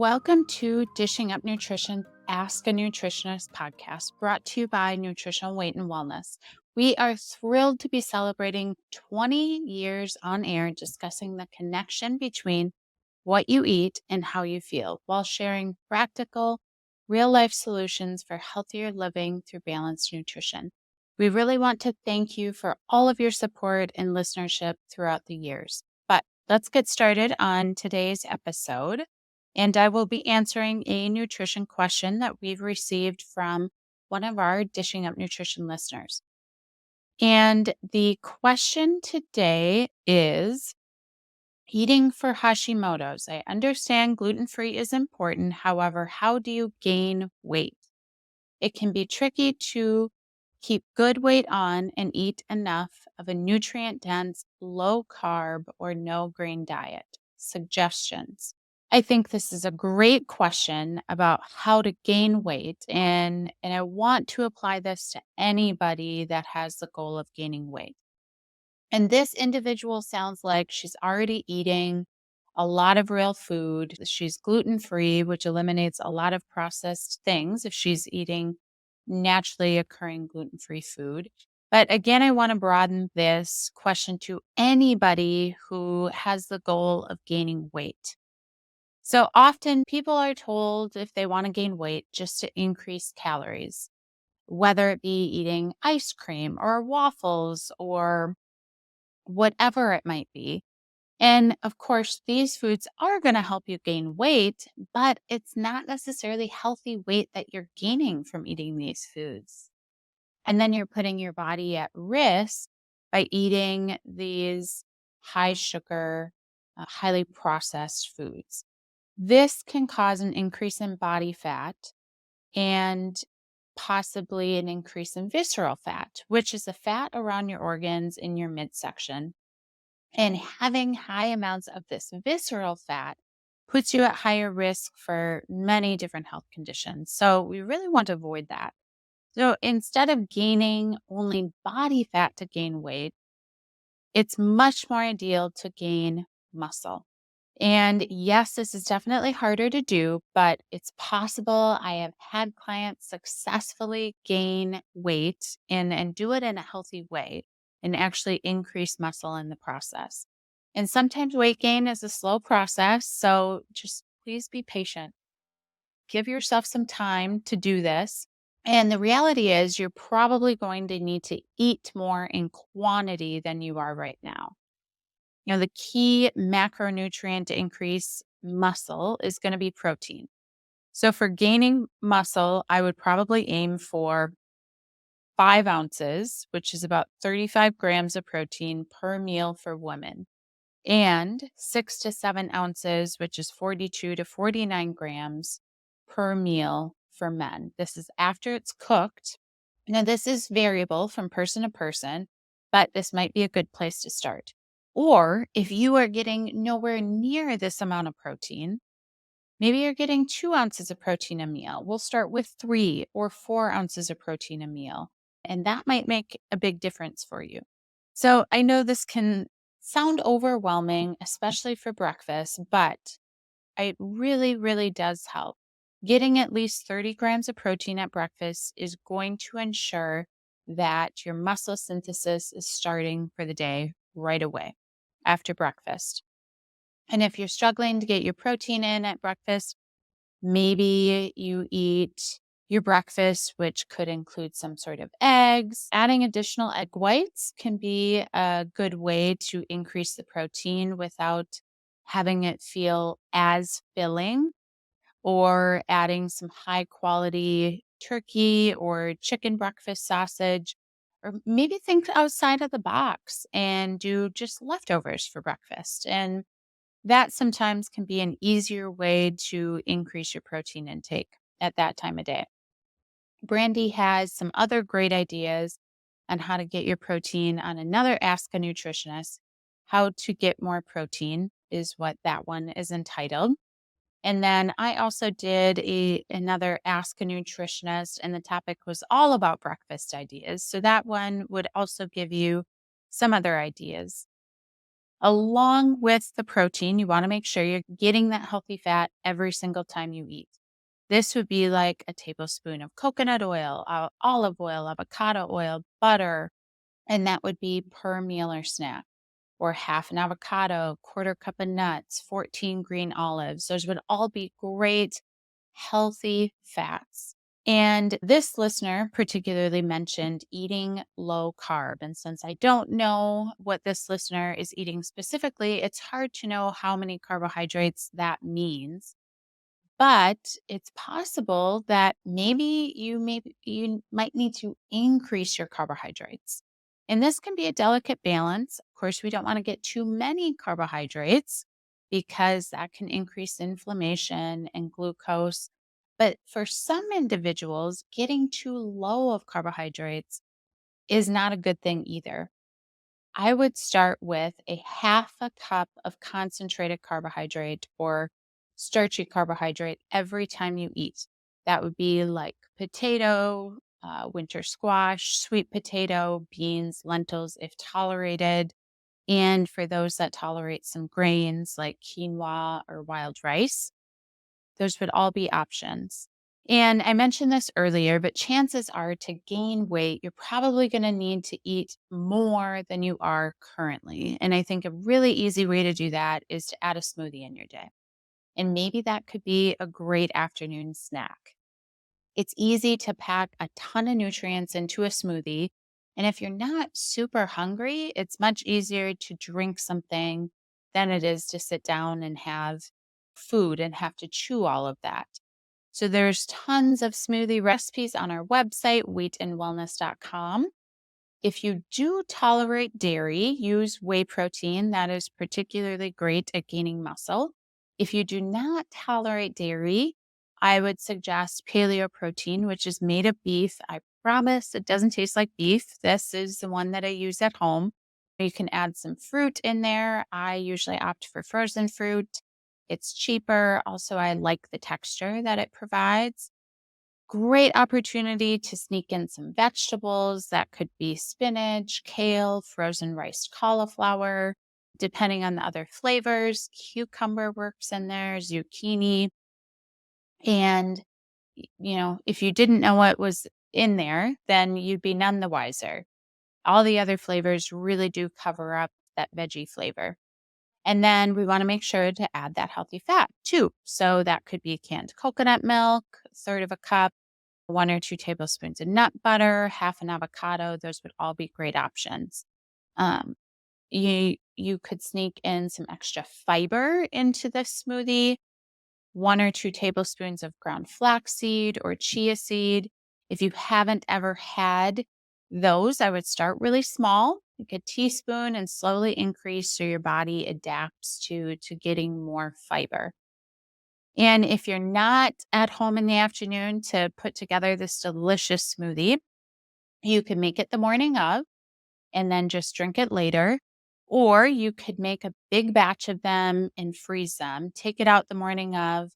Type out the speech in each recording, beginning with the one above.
Welcome to Dishing Up Nutrition, Ask a Nutritionist podcast brought to you by Nutritional Weight and Wellness. We are thrilled to be celebrating 20 years on air discussing the connection between what you eat and how you feel while sharing practical, real life solutions for healthier living through balanced nutrition. We really want to thank you for all of your support and listenership throughout the years. But let's get started on today's episode. And I will be answering a nutrition question that we've received from one of our Dishing Up Nutrition listeners. And the question today is eating for Hashimoto's. I understand gluten free is important. However, how do you gain weight? It can be tricky to keep good weight on and eat enough of a nutrient dense, low carb, or no grain diet. Suggestions. I think this is a great question about how to gain weight, and I want to apply this to anybody that has the goal of gaining weight. And this individual sounds like she's already eating a lot of real food. She's gluten free, which eliminates a lot of processed things if she's eating naturally occurring gluten free food. But again, I want to broaden this question to anybody who has the goal of gaining weight. So often people are told if they want to gain weight just to increase calories, whether it be eating ice cream or waffles or whatever it might be. And of course, these foods are going to help you gain weight, but it's not necessarily healthy weight that you're gaining from eating these foods. And then you're putting your body at risk by eating these high sugar, highly processed foods. This can cause an increase in body fat and possibly an increase in visceral fat, which is the fat around your organs in your midsection. And having high amounts of this visceral fat puts you at higher risk for many different health conditions. So we really want to avoid that. So instead of gaining only body fat to gain weight, it's much more ideal to gain muscle. And yes, this is definitely harder to do, but it's possible. I have had clients successfully gain weight and do it in a healthy way and actually increase muscle in the process. And sometimes weight gain is a slow process. So just please be patient. Give yourself some time to do this. And the reality is, you're probably going to need to eat more in quantity than you are right now. The key macronutrient to increase muscle is going to be protein. So for gaining muscle, I would probably aim for 5 ounces, which is about 35 grams of protein per meal for women, and 6 to 7 ounces, which is 42 to 49 grams per meal for men. This is after it's cooked. Now, this is variable from person to person, but this might be a good place to start. Or if you are getting nowhere near this amount of protein, maybe you're getting 2 ounces of protein a meal. We'll start with 3 or 4 ounces of protein a meal, and that might make a big difference for you. So I know this can sound overwhelming, especially for breakfast, but it really, really does help. Getting at least 30 grams of protein at breakfast is going to ensure that your muscle synthesis is starting for the day right away after breakfast. And if you're struggling to get your protein in at breakfast, maybe you eat your breakfast, which could include some sort of eggs. Adding additional egg whites can be a good way to increase the protein without having it feel as filling, or adding some high quality turkey or chicken breakfast sausage, or maybe think outside of the box and do just leftovers for breakfast. And that sometimes can be an easier way to increase your protein intake at that time of day. Brandy has some other great ideas on how to get your protein on another Ask a Nutritionist. How to Get More Protein is what that one is entitled. And then I also did another Ask a Nutritionist, and the topic was all about breakfast ideas. So that one would also give you some other ideas. Along with the protein, you want to make sure you're getting that healthy fat every single time you eat. This would be like a tablespoon of coconut oil, olive oil, avocado oil, butter, and that would be per meal or snack. Or half an avocado, quarter cup of nuts, 14 green olives. Those would all be great, healthy fats. And this listener particularly mentioned eating low carb. And since I don't know what this listener is eating specifically, it's hard to know how many carbohydrates that means. But it's possible that maybe you might need to increase your carbohydrates. And this can be a delicate balance. Of course, we don't want to get too many carbohydrates because that can increase inflammation and glucose. But for some individuals, getting too low of carbohydrates is not a good thing either. I would start with a half a cup of concentrated carbohydrate or starchy carbohydrate every time you eat. That would be like potato, winter squash, sweet potato, beans, lentils, if tolerated. And for those that tolerate some grains like quinoa or wild rice, those would all be options. And I mentioned this earlier, but chances are to gain weight, you're probably going to need to eat more than you are currently. And I think a really easy way to do that is to add a smoothie in your day. And maybe that could be a great afternoon snack. It's easy to pack a ton of nutrients into a smoothie. And if you're not super hungry, it's much easier to drink something than it is to sit down and have food and have to chew all of that. So there's tons of smoothie recipes on our website, weightandwellness.com. If you do tolerate dairy, use whey protein. That is particularly great at gaining muscle. If you do not tolerate dairy, I would suggest paleo protein, which is made of beef. I promise it doesn't taste like beef. This is the one that I use at home. You can add some fruit in there. I usually opt for frozen fruit. It's cheaper. Also, I like the texture that it provides. Great opportunity to sneak in some vegetables. That could be spinach, kale, frozen riced cauliflower, depending on the other flavors. Cucumber works in there, zucchini. And, if you didn't know what was in there, then you'd be none the wiser. All the other flavors really do cover up that veggie flavor. And then we want to make sure to add that healthy fat too. So that could be canned coconut milk, a third of a cup, 1 or 2 tablespoons of nut butter, half an avocado. Those would all be great options. Um, you could sneak in some extra fiber into this smoothie, 1 or 2 tablespoons of ground flaxseed or chia seed. If you haven't ever had those, I would start really small, like a teaspoon, and slowly increase so your body adapts to getting more fiber. And if you're not at home in the afternoon to put together this delicious smoothie, you can make it the morning of and then just drink it later. Or you could make a big batch of them and freeze them, take it out the morning of,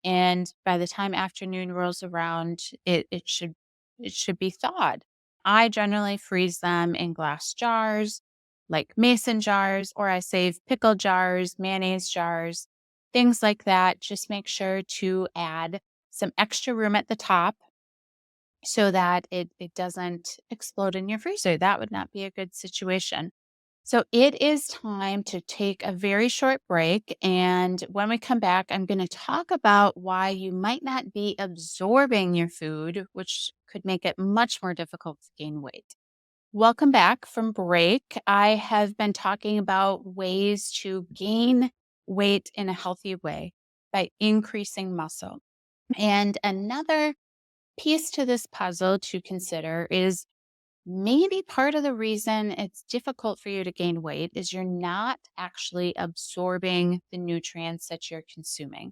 and by the time afternoon rolls around, it should be thawed. I generally freeze them in glass jars, like mason jars, or I save pickle jars, mayonnaise jars, things like that. Just make sure to add some extra room at the top so that it doesn't explode in your freezer. That would not be a good situation. So it is time to take a very short break. And when we come back, I'm going to talk about why you might not be absorbing your food, which could make it much more difficult to gain weight. Welcome back from break. I have been talking about ways to gain weight in a healthy way by increasing muscle. And another piece to this puzzle to consider is maybe part of the reason it's difficult for you to gain weight is you're not actually absorbing the nutrients that you're consuming.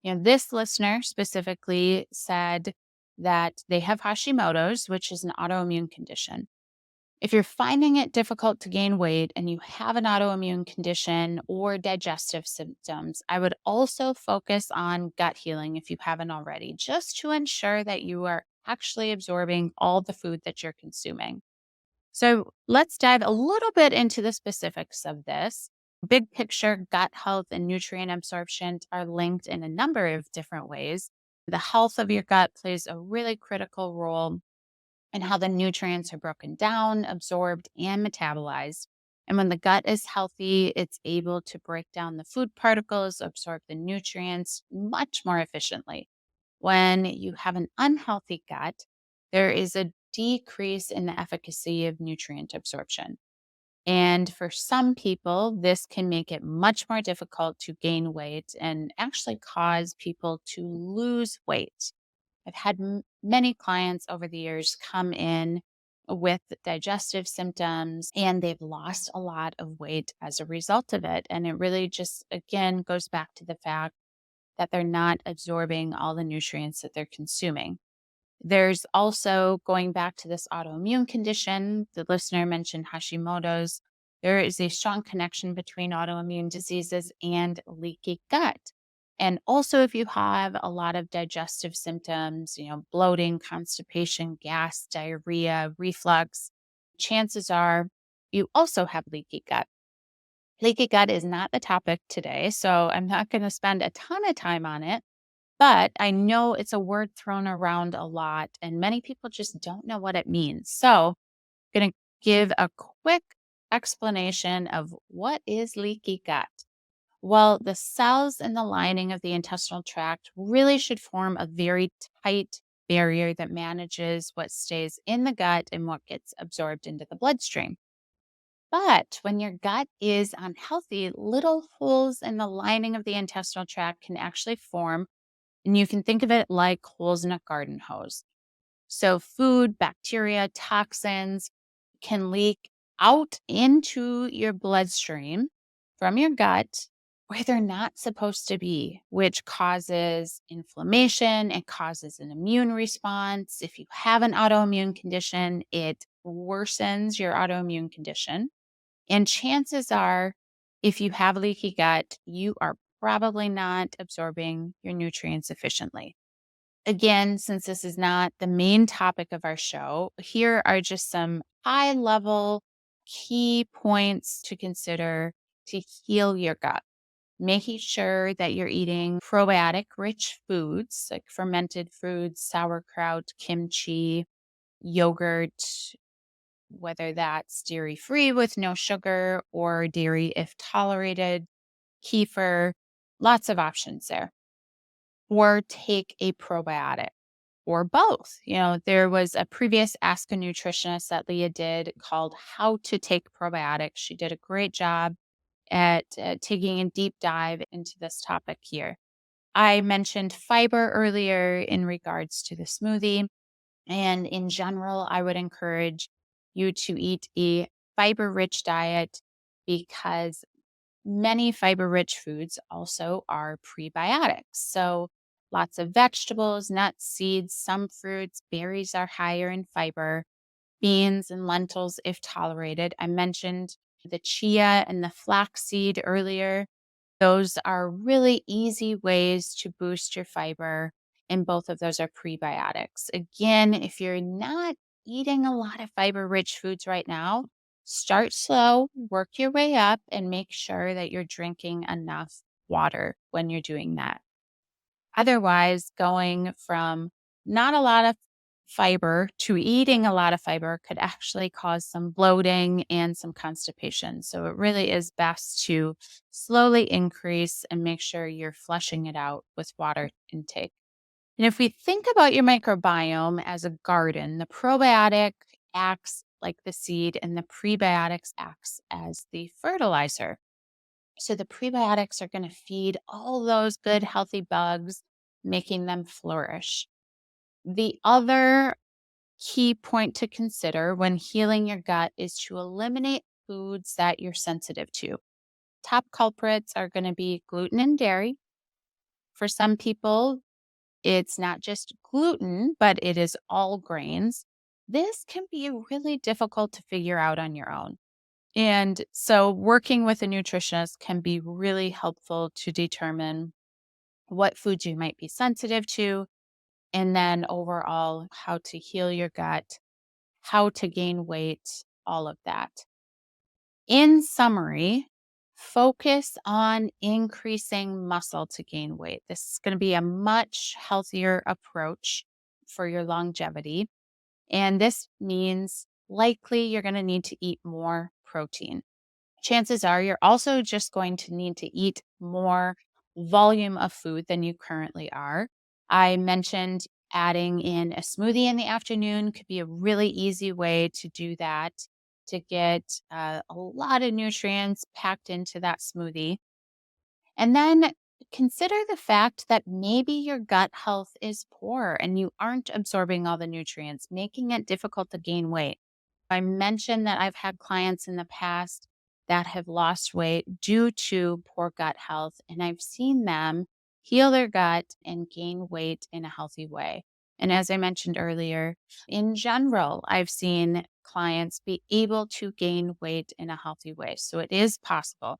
This listener specifically said that they have Hashimoto's, which is an autoimmune condition. If you're finding it difficult to gain weight and you have an autoimmune condition or digestive symptoms, I would also focus on gut healing if you haven't already, just to ensure that you are actually absorbing all the food that you're consuming. So let's dive a little bit into the specifics of this. Big picture, gut health and nutrient absorption are linked in a number of different ways. The health of your gut plays a really critical role in how the nutrients are broken down, absorbed, and metabolized. And when the gut is healthy, it's able to break down the food particles, absorb the nutrients much more efficiently. When you have an unhealthy gut, there is a decrease in the efficacy of nutrient absorption. And for some people, this can make it much more difficult to gain weight and actually cause people to lose weight. I've had many clients over the years come in with digestive symptoms and they've lost a lot of weight as a result of it. And it really just, again, goes back to the fact that they're not absorbing all the nutrients that they're consuming. There's also going back to this autoimmune condition. The listener mentioned Hashimoto's. There is a strong connection between autoimmune diseases and leaky gut. And also, if you have a lot of digestive symptoms, bloating, constipation, gas, diarrhea, reflux, chances are you also have leaky gut. Leaky gut is not the topic today, so I'm not going to spend a ton of time on it, but I know it's a word thrown around a lot and many people just don't know what it means. So, I'm going to give a quick explanation of what is leaky gut. Well, the cells in the lining of the intestinal tract really should form a very tight barrier that manages what stays in the gut and what gets absorbed into the bloodstream. But when your gut is unhealthy, little holes in the lining of the intestinal tract can actually form, and you can think of it like holes in a garden hose. So, food, bacteria, toxins can leak out into your bloodstream from your gut where they're not supposed to be, which causes inflammation. It causes an immune response. If you have an autoimmune condition, it worsens your autoimmune condition. And chances are, if you have leaky gut, you are probably not absorbing your nutrients efficiently. Again, since this is not the main topic of our show, here are just some high level key points to consider to heal your gut. Making sure that you're eating probiotic rich foods like fermented foods, sauerkraut, kimchi, yogurt, whether that's dairy free with no sugar or dairy if tolerated, kefir, lots of options there. Or take a probiotic or both. There was a previous Ask a Nutritionist that Leah did called How to Take Probiotics. She did a great job at taking a deep dive into this topic here. I mentioned fiber earlier in regards to the smoothie. And in general, I would encourage you to eat a fiber rich diet because many fiber rich foods also are prebiotics. So, lots of vegetables, nuts, seeds, some fruits, berries are higher in fiber, beans and lentils, if tolerated. I mentioned the chia and the flaxseed earlier. Those are really easy ways to boost your fiber, and both of those are prebiotics. Again, if you're not eating a lot of fiber rich foods right now, start slow, work your way up, and make sure that you're drinking enough water when you're doing that. Otherwise, going from not a lot of fiber to eating a lot of fiber could actually cause some bloating and some constipation. So it really is best to slowly increase and make sure you're flushing it out with water intake. And if we think about your microbiome as a garden, the probiotic acts like the seed and the prebiotics acts as the fertilizer. So the prebiotics are going to feed all those good healthy bugs, making them flourish. The other key point to consider when healing your gut is to eliminate foods that you're sensitive to. Top culprits are going to be gluten and dairy. For some people, it's not just gluten, but it is all grains. This can be really difficult to figure out on your own. And so, working with a nutritionist can be really helpful to determine what foods you might be sensitive to, and then overall, how to heal your gut, how to gain weight, all of that. In summary, focus on increasing muscle to gain weight. This is going to be a much healthier approach for your longevity. And this means likely you're going to need to eat more protein. Chances are you're also just going to need to eat more volume of food than you currently are. I mentioned adding in a smoothie in the afternoon could be a really easy way to do that, to get a lot of nutrients packed into that smoothie. And then consider the fact that maybe your gut health is poor and you aren't absorbing all the nutrients, making it difficult to gain weight. I mentioned that I've had clients in the past that have lost weight due to poor gut health, and I've seen them heal their gut and gain weight in a healthy way. And as I mentioned earlier, in general, I've seen clients be able to gain weight in a healthy way. So it is possible.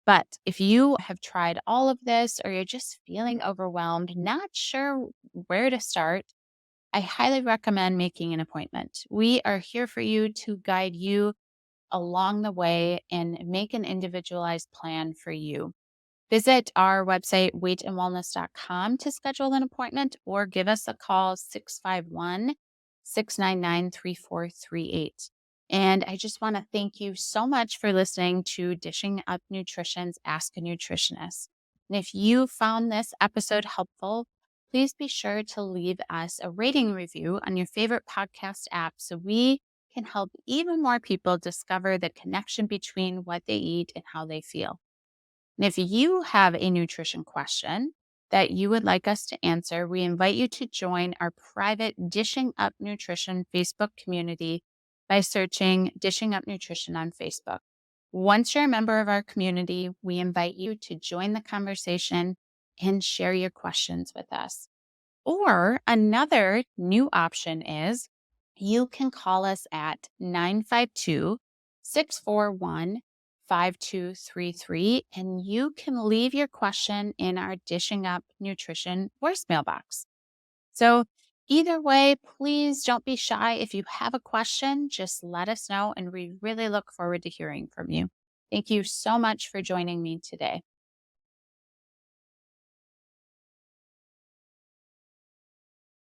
But if you have tried all of this or you're just feeling overwhelmed, not sure where to start, I highly recommend making an appointment. We are here for you to guide you along the way and make an individualized plan for you. Visit our website, weightandwellness.com, to schedule an appointment or give us a call, 651 699 3438. And I just want to thank you so much for listening to Dishing Up Nutrition's Ask a Nutritionist. And if you found this episode helpful, please be sure to leave us a rating review on your favorite podcast app so we can help even more people discover the connection between what they eat and how they feel. And if you have a nutrition question that you would like us to answer, we invite you to join our private Dishing Up Nutrition Facebook community by searching Dishing Up Nutrition on Facebook. Once you're a member of our community, we invite you to join the conversation and share your questions with us. Or another new option is you can call us at 952 641 5233, and you can leave your question in our Dishing Up Nutrition voicemail box. So either way, please don't be shy. If you have a question, just let us know, and we really look forward to hearing from you. Thank you so much for joining me today.